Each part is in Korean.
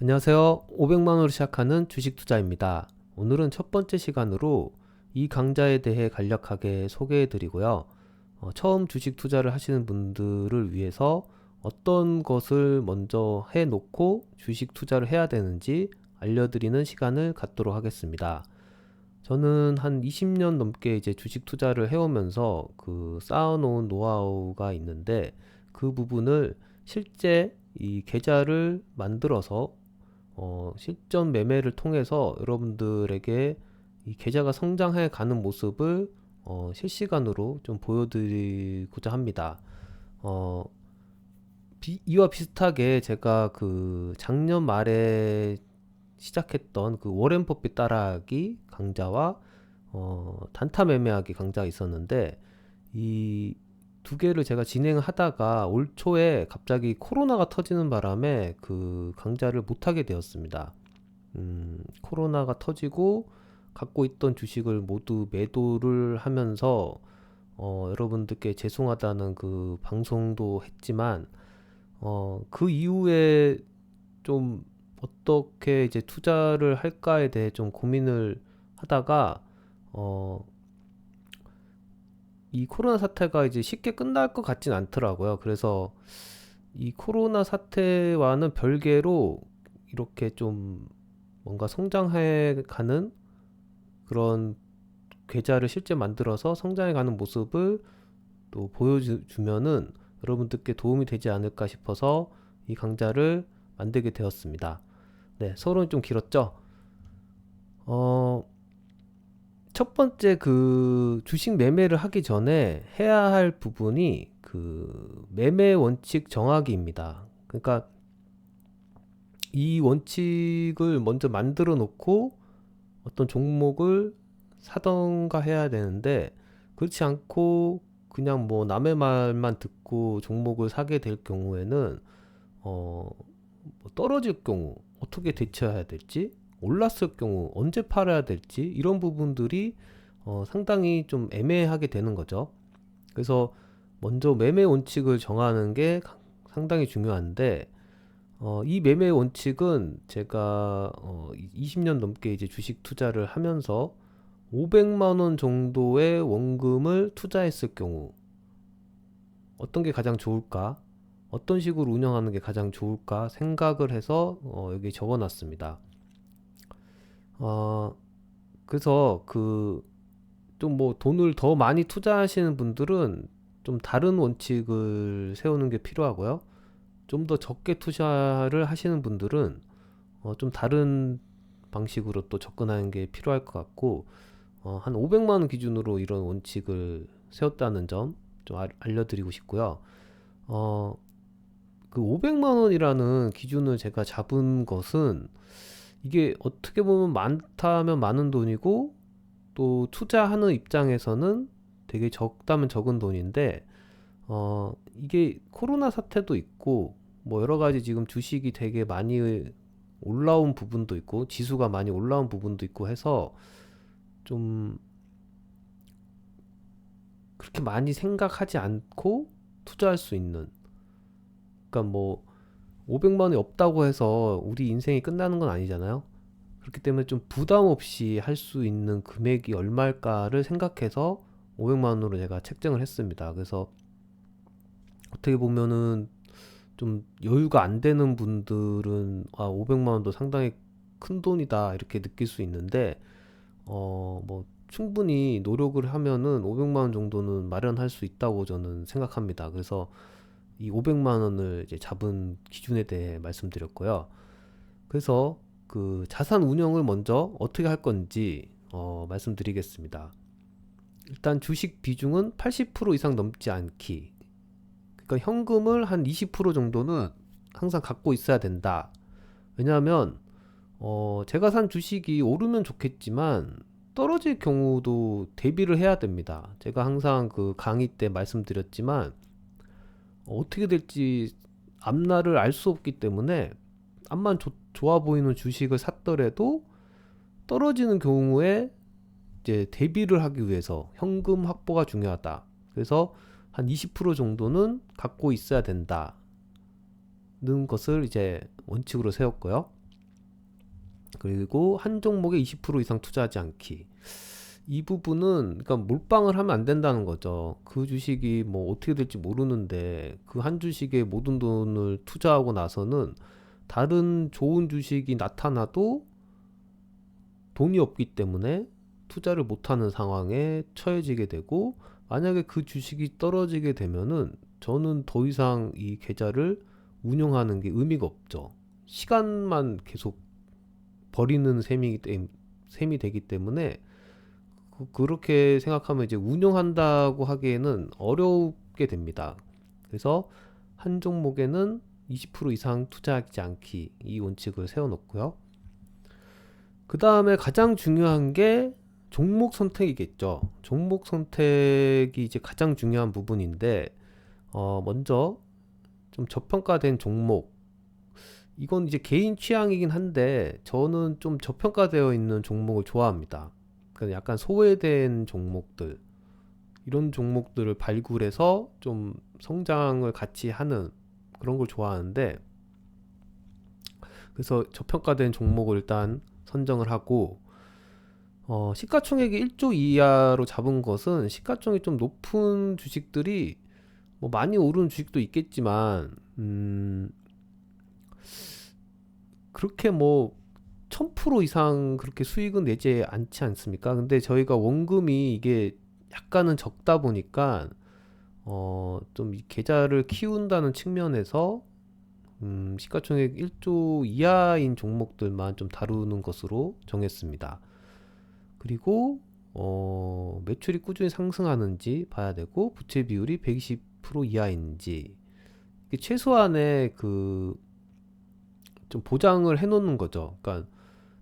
안녕하세요. 500만 원으로 시작하는 주식 투자입니다. 오늘은 첫 번째 시간으로 이 강좌에 대해 간략하게 소개해 드리고요. 처음 주식 투자를 하시는 분들을 위해서 어떤 것을 먼저 해 놓고 주식 투자를 해야 되는지 알려드리는 시간을 갖도록 하겠습니다. 저는 한 20년 넘게 이제 주식 투자를 해오면서 그 쌓아놓은 노하우가 있는데 그 부분을 실제 이 계좌를 만들어서 실전 매매를 통해서 여러분들에게 이 계좌가 성장해 가는 모습을 실시간으로 좀 보여드리고자 합니다. 어, 이와 비슷하게 제가 그 작년 말에 시작했던 그 워렌 버핏 따라하기 강좌와 단타 매매하기 강좌가 있었는데 이 두 개를 제가 진행을 하다가 올 초에 갑자기 코로나가 터지는 바람에 그 강좌를 못하게 되었습니다. 코로나가 터지고 갖고 있던 주식을 모두 매도를 하면서 여러분들께 죄송하다는 그 방송도 했지만 그 이후에 좀 어떻게 이제 투자를 할까에 대해 좀 고민을 하다가 어, 이 코로나 사태가 이제 쉽게 끝날 것 같진 않더라고요. 그래서 이 코로나 사태와는 별개로 이렇게 좀 뭔가 성장해 가는 그런 계좌를 실제 만들어서 성장해 가는 모습을 또 보여주면은 여러분들께 도움이 되지 않을까 싶어서 이 강좌를 만들게 되었습니다. 네, 서론이 좀 길었죠? 어, 첫 번째 그 주식 매매를 하기 전에 해야 할 부분이 그 매매 원칙 정하기입니다. 그러니까 이 원칙을 먼저 만들어 놓고 어떤 종목을 사던가 해야 되는데 그렇지 않고 그냥 뭐 남의 말만 듣고 종목을 사게 될 경우에는 뭐 떨어질 경우 어떻게 대처해야 될지, 올랐을 경우 언제 팔아야 될지 이런 부분들이 상당히 좀 애매하게 되는 거죠. 그래서 먼저 매매 원칙을 정하는 게 상당히 중요한데 이 매매 원칙은 제가 20년 넘게 이제 주식 투자를 하면서 500만 원 정도의 원금을 투자했을 경우 어떤 게 가장 좋을까? 어떤 식으로 운영하는 게 가장 좋을까 생각을 해서 여기 적어 놨습니다. 어, 그래서 그 좀 뭐 돈을 더 많이 투자하시는 분들은 좀 다른 원칙을 세우는 게 필요하고요. 좀 더 적게 투자를 하시는 분들은 좀 다른 방식으로 또 접근하는 게 필요할 것 같고 한 500만 원 기준으로 이런 원칙을 세웠다는 점 좀 알려드리고 싶고요. 어, 그 500만 원이라는 기준을 제가 잡은 것은 이게 어떻게 보면 많다면 많은 돈이고 또 투자하는 입장에서는 되게 적다면 적은 돈인데 이게 코로나 사태도 있고 뭐 여러 가지 지금 주식이 되게 많이 올라온 부분도 있고 지수가 많이 올라온 부분도 있고 해서 좀 그렇게 많이 생각하지 않고 투자할 수 있는, 그러니까 뭐 500만 원이 없다고 해서 우리 인생이 끝나는 건 아니잖아요. 그렇기 때문에 좀 부담 없이 할 수 있는 금액이 얼마일까를 생각해서 500만 원으로 제가 책정을 했습니다. 그래서 어떻게 보면은 좀 여유가 안 되는 분들은 500만 원도 상당히 큰 돈이다 이렇게 느낄 수 있는데 뭐 충분히 노력을 하면은 500만 원 정도는 마련할 수 있다고 저는 생각합니다. 그래서 이 500만 원을 이제 잡은 기준에 대해 말씀드렸고요. 그래서 그 자산 운영을 먼저 어떻게 할 건지 말씀드리겠습니다. 일단 주식 비중은 80% 이상 넘지 않기. 그러니까 현금을 한 20% 정도는 항상 갖고 있어야 된다. 왜냐하면 제가 산 주식이 오르면 좋겠지만 떨어질 경우도 대비를 해야 됩니다. 제가 항상 그 강의 때 말씀드렸지만 어떻게 될지 앞날을 알 수 없기 때문에 앞만 좋아 보이는 주식을 샀더라도 떨어지는 경우에 이제 대비를 하기 위해서 현금 확보가 중요하다. 그래서 한 20% 정도는 갖고 있어야 된다는 것을 이제 원칙으로 세웠고요. 그리고 한 종목에 20% 이상 투자하지 않기. 이 부분은 그러니까 몰빵을 하면 안 된다는 거죠. 그 주식이 뭐 어떻게 될지 모르는데 그 한 주식에 모든 돈을 투자하고 나서는 다른 좋은 주식이 나타나도 돈이 없기 때문에 투자를 못하는 상황에 처해지게 되고, 만약에 그 주식이 떨어지게 되면은 저는 더 이상 이 계좌를 운용하는 게 의미가 없죠. 시간만 계속 버리는 셈이 되기 때문에 그렇게 생각하면 이제 운용한다고 하기에는 어렵게 됩니다. 그래서 한 종목에는 20% 이상 투자하지 않기, 이 원칙을 세워놓고요. 그 다음에 가장 중요한 게 종목 선택이겠죠. 종목 선택이 이제 가장 중요한 부분인데, 먼저 좀 저평가된 종목, 이건 이제 개인 취향이긴 한데 저는 좀 저평가되어 있는 종목을 좋아합니다. 그러니까 약간 소외된 종목들, 이런 종목들을 발굴해서 좀 성장을 같이 하는 그런 걸 좋아하는데, 그래서 저평가된 종목을 일단 선정을 하고, 시가총액이 1조 이하로 잡은 것은 시가총액이 좀 높은 주식들이 뭐 많이 오른 주식도 있겠지만, 그렇게 뭐 1000% 이상 그렇게 수익은 내지 않지 않습니까? 근데 저희가 원금이 이게 약간은 적다 보니까 좀 이 계좌를 키운다는 측면에서 시가총액 1조 이하인 종목들만 좀 다루는 것으로 정했습니다. 그리고 매출이 꾸준히 상승하는지 봐야 되고, 부채 비율이 120% 이하인지, 최소한의 그 좀 보장을 해 놓는 거죠. 그러니까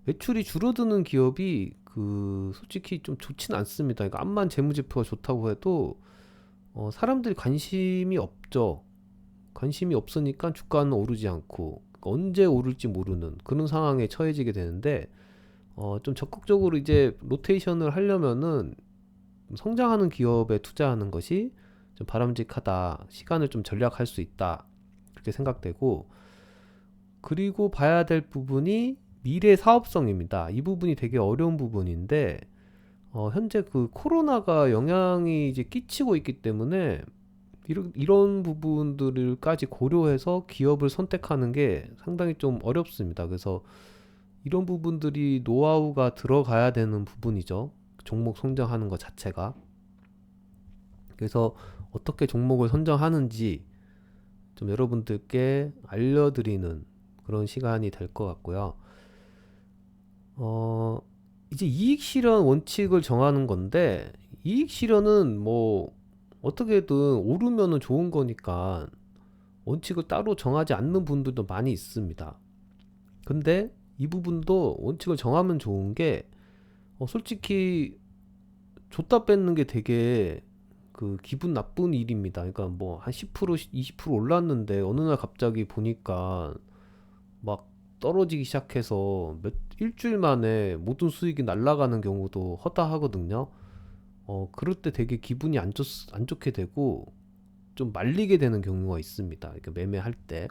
매출이 줄어드는 기업이 그 솔직히 좀 좋진 않습니다. 그러니까 암만 재무제표가 좋다고 해도 사람들이 관심이 없죠. 관심이 없으니까 주가는 오르지 않고, 그러니까 언제 오를지 모르는 그런 상황에 처해지게 되는데, 좀 적극적으로 이제 로테이션을 하려면은 성장하는 기업에 투자하는 것이 좀 바람직하다, 시간을 좀 절약할 수 있다, 그렇게 생각되고, 그리고 봐야 될 부분이 미래 사업성입니다. 이 부분이 되게 어려운 부분인데, 현재 그 코로나가 영향이 이제 끼치고 있기 때문에 이런 부분들까지 고려해서 기업을 선택하는 게 상당히 좀 어렵습니다. 그래서 이런 부분들이 노하우가 들어가야 되는 부분이죠. 종목 선정하는 것 자체가. 그래서 어떻게 종목을 선정하는지 좀 여러분들께 알려드리는 그런 시간이 될 것 같고요. 이제 이익 실현 원칙을 정하는 건데, 이익 실현은 뭐 어떻게든 오르면은 좋은 거니까 원칙을 따로 정하지 않는 분들도 많이 있습니다. 근데 이 부분도 원칙을 정하면 좋은 게, 솔직히 줬다 뺏는 게 되게 그 기분 나쁜 일입니다. 그러니까 뭐 한 10% 20% 올랐는데 어느 날 갑자기 보니까 막 떨어지기 시작해서 일주일 만에 모든 수익이 날아가는 경우도 허다하거든요. 그럴 때 되게 기분이 안 좋게 되고 좀 말리게 되는 경우가 있습니다. 그러니까 매매할 때.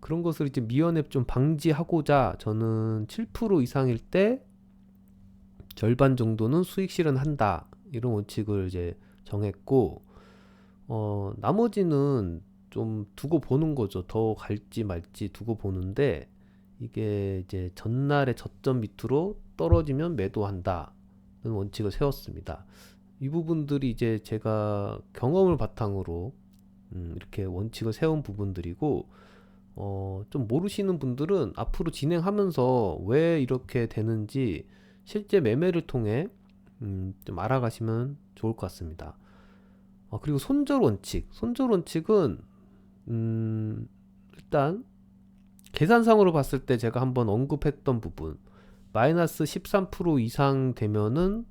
그런 것을 이제 미연에 좀 방지하고자 저는 7% 이상일 때 절반 정도는 수익 실현한다, 이런 원칙을 이제 정했고, 나머지는 좀 두고 보는 거죠. 더 갈지 말지 두고 보는데, 이게 이제 전날의 저점 밑으로 떨어지면 매도한다는 원칙을 세웠습니다. 이 부분들이 이제 제가 경험을 바탕으로 이렇게 원칙을 세운 부분들이고, 좀 모르시는 분들은 앞으로 진행하면서 왜 이렇게 되는지 실제 매매를 통해 좀 알아가시면 좋을 것 같습니다. 그리고 손절 원칙. 손절 원칙은 일단 계산상으로 봤을 때 제가 한번 언급했던 부분, 마이너스 13% 이상 되면은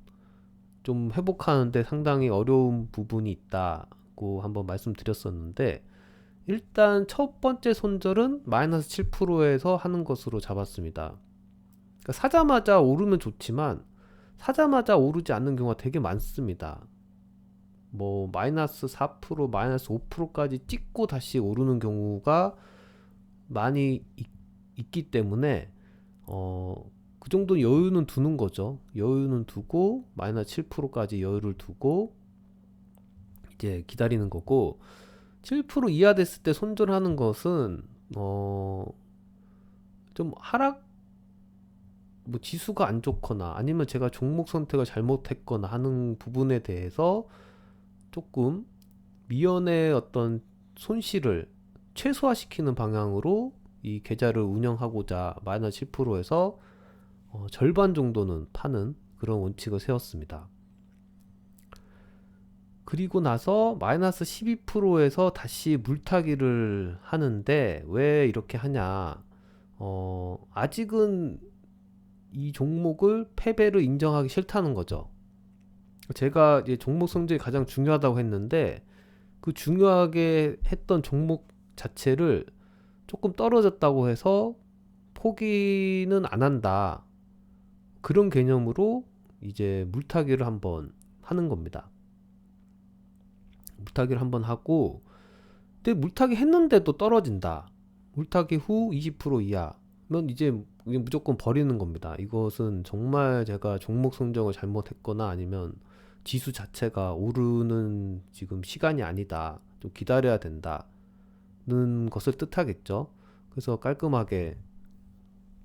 좀 회복하는데 상당히 어려운 부분이 있다고 한번 말씀드렸었는데, 일단 첫 번째 손절은 마이너스 7%에서 하는 것으로 잡았습니다. 그러니까 사자마자 오르면 좋지만 사자마자 오르지 않는 경우가 되게 많습니다. 뭐 마이너스 4%, 마이너스 5%까지 찍고 다시 오르는 경우가 많이 있기 때문에 그 정도 여유는 두는 거죠. 여유는 두고 마이너스 7%까지 여유를 두고 이제 기다리는 거고, 7% 이하 됐을 때 손절하는 것은 좀 하락, 뭐 지수가 안 좋거나 아니면 제가 종목 선택을 잘못했거나 하는 부분에 대해서 조금 미연의 어떤 손실을 최소화시키는 방향으로 이 계좌를 운영하고자 마이너스 7%에서 절반 정도는 파는 그런 원칙을 세웠습니다. 그리고 나서 마이너스 12%에서 다시 물타기를 하는데, 왜 이렇게 하냐, 아직은 이 종목을 패배를 인정하기 싫다는 거죠. 제가 이제 종목 성적이 가장 중요하다고 했는데, 그 중요하게 했던 종목 자체를 조금 떨어졌다고 해서 포기는 안 한다, 그런 개념으로 이제 물타기를 한번 하는 겁니다. 물타기를 한번 하고, 근데 물타기 했는데도 떨어진다, 물타기 후 20% 이하면 이제 무조건 버리는 겁니다. 이것은 정말 제가 종목 선정을 잘못했거나 아니면 지수 자체가 오르는 지금 시간이 아니다, 좀 기다려야 된다는 것을 뜻하겠죠. 그래서 깔끔하게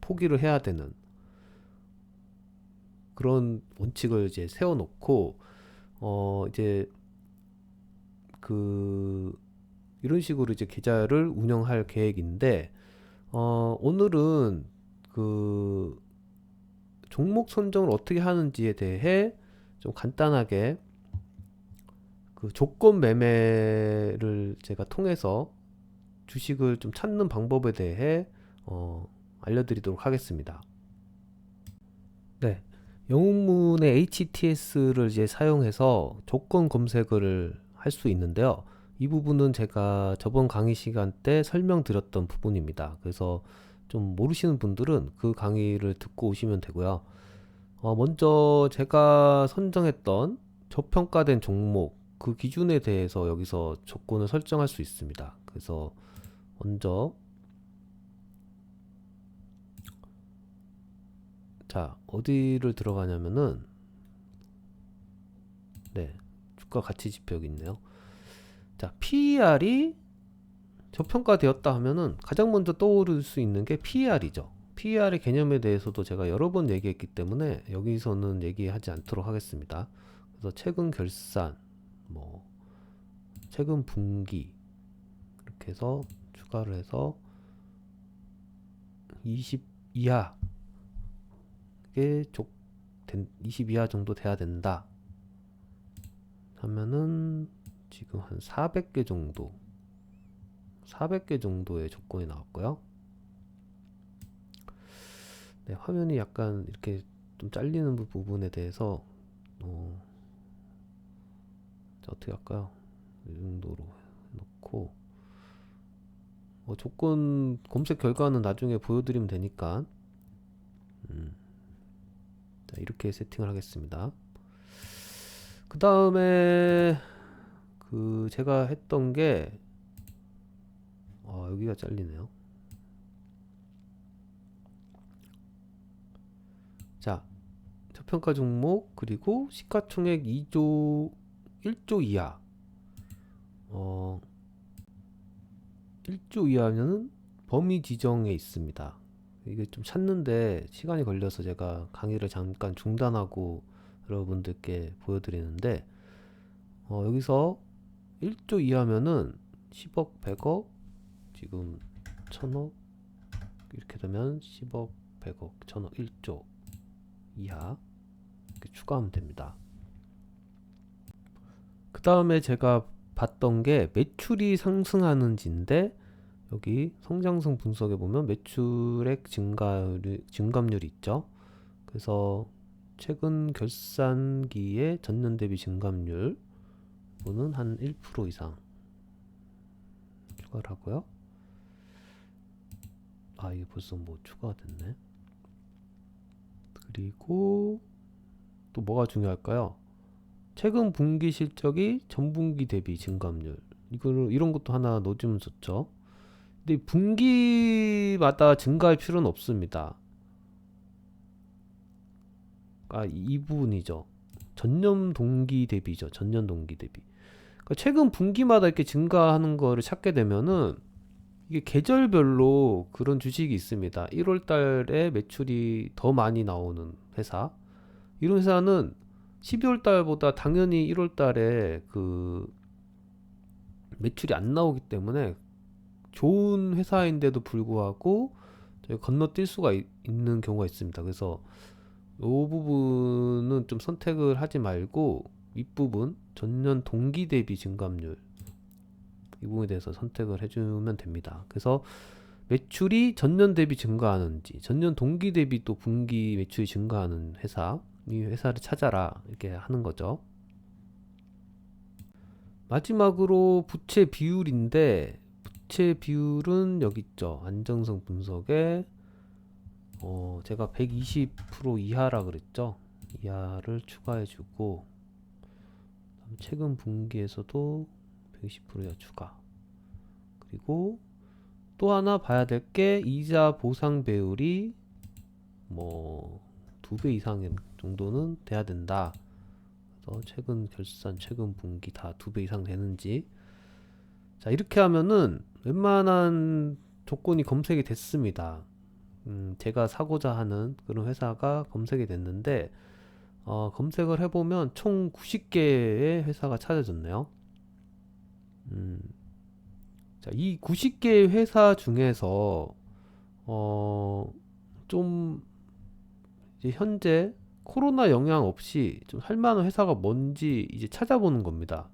포기를 해야 되는 그런 원칙을 이제 세워놓고, 이제 이런 식으로 이제 계좌를 운영할 계획인데, 오늘은 종목 선정을 어떻게 하는지에 대해 좀 간단하게 조건 매매를 제가 통해서 주식을 좀 찾는 방법에 대해 알려드리도록 하겠습니다. 네, 영웅문의 HTS를 이제 사용해서 조건 검색을 할 수 있는데요. 이 부분은 제가 저번 강의 시간 때 설명드렸던 부분입니다. 그래서 좀 모르시는 분들은 그 강의를 듣고 오시면 되고요. 먼저 제가 선정했던 저평가된 종목, 그 기준에 대해서 여기서 조건을 설정할 수 있습니다. 그래서 먼저, 자, 어디를 들어가냐면은, 네, 주가 가치 지표 여기 있네요. 자, PER이 저평가되었다 하면은 가장 먼저 떠오를 수 있는 게 PER이죠. PER의 개념에 대해서도 제가 여러 번 얘기했기 때문에 여기서는 얘기하지 않도록 하겠습니다. 그래서 최근 결산, 뭐 최근 분기, 이렇게 해서 추가를 해서 20 이하, 20 이하 정도 돼야 된다 하면은 지금 한 400개 정도의 조건이 나왔고요. 네, 화면이 약간 이렇게 좀 잘리는 부분에 대해서 어떻게 할까요? 이 정도로 해놓고, 조건 검색 결과는 나중에 보여드리면 되니까, 자, 이렇게 세팅을 하겠습니다. 그 다음에 제가 했던 게, 여기가 잘리네요. 자, 저평가 종목, 그리고 시가총액 1조 이하, 1조 이하면은 범위 지정에 있습니다. 이게 좀 찾는데 시간이 걸려서 제가 강의를 잠깐 중단하고 여러분들께 보여드리는데, 여기서 1조 이하면은 10억, 100억, 지금 1000억, 이렇게 되면 10억, 100억, 1000억, 1조 이하 이렇게 추가하면 됩니다. 그 다음에 제가 봤던 게 매출이 상승하는지인데, 여기 성장성 분석에 보면 매출액 증감률이 있죠. 그래서 최근 결산기의 전년 대비 증감률, 이거는 한 1% 이상 추가를 하고요. 이게 벌써 뭐 추가가 됐네. 그리고 또 뭐가 중요할까요? 최근 분기 실적이 전분기 대비 증감률, 이런 것도 하나 넣어주면 좋죠. 근데 분기마다 증가할 필요는 없습니다. 이 부분이죠. 전년 동기 대비죠. 전년 동기 대비. 그러니까 최근 분기마다 이렇게 증가하는 거를 찾게 되면은 이게 계절별로 그런 주식이 있습니다. 1월 달에 매출이 더 많이 나오는 회사. 이런 회사는 12월 달보다 당연히 1월 달에 그 매출이 안 나오기 때문에 좋은 회사인데도 불구하고 저희 건너뛸 수가 있는 경우가 있습니다. 그래서 이 부분은 좀 선택을 하지 말고 윗부분 전년 동기 대비 증감률 이 부분에 대해서 선택을 해주면 됩니다. 그래서 매출이 전년 대비 증가하는지 전년 동기 대비 또 분기 매출이 증가하는 회사 이 회사를 찾아라 이렇게 하는 거죠. 마지막으로 부채 비율인데 부채 비율은 여기 있죠. 안정성 분석에 제가 120% 이하라 그랬죠. 이하를 추가해주고 최근 분기에서도 120% 이하 추가. 그리고 또 하나 봐야 될 게 이자 보상 배율이 뭐 2배 이상 정도는 돼야 된다. 그래서 최근 결산, 최근 분기 다 2배 이상 되는지. 자, 이렇게 하면은 웬만한 조건이 검색이 됐습니다. 제가 사고자 하는 그런 회사가 검색이 됐는데 검색을 해보면 총 90개의 회사가 찾아졌네요. 자, 이 90개의 회사 중에서 좀 이제 현재 코로나 영향 없이 좀 할만한 회사가 뭔지 이제 찾아보는 겁니다.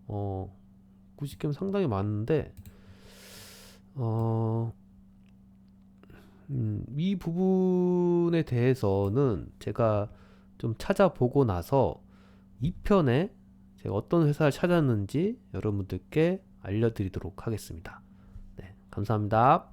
90개면 상당히 많은데 이 부분에 대해서는 제가 좀 찾아보고 나서 2편에 제가 어떤 회사를 찾았는지 여러분들께 알려드리도록 하겠습니다. 네, 감사합니다.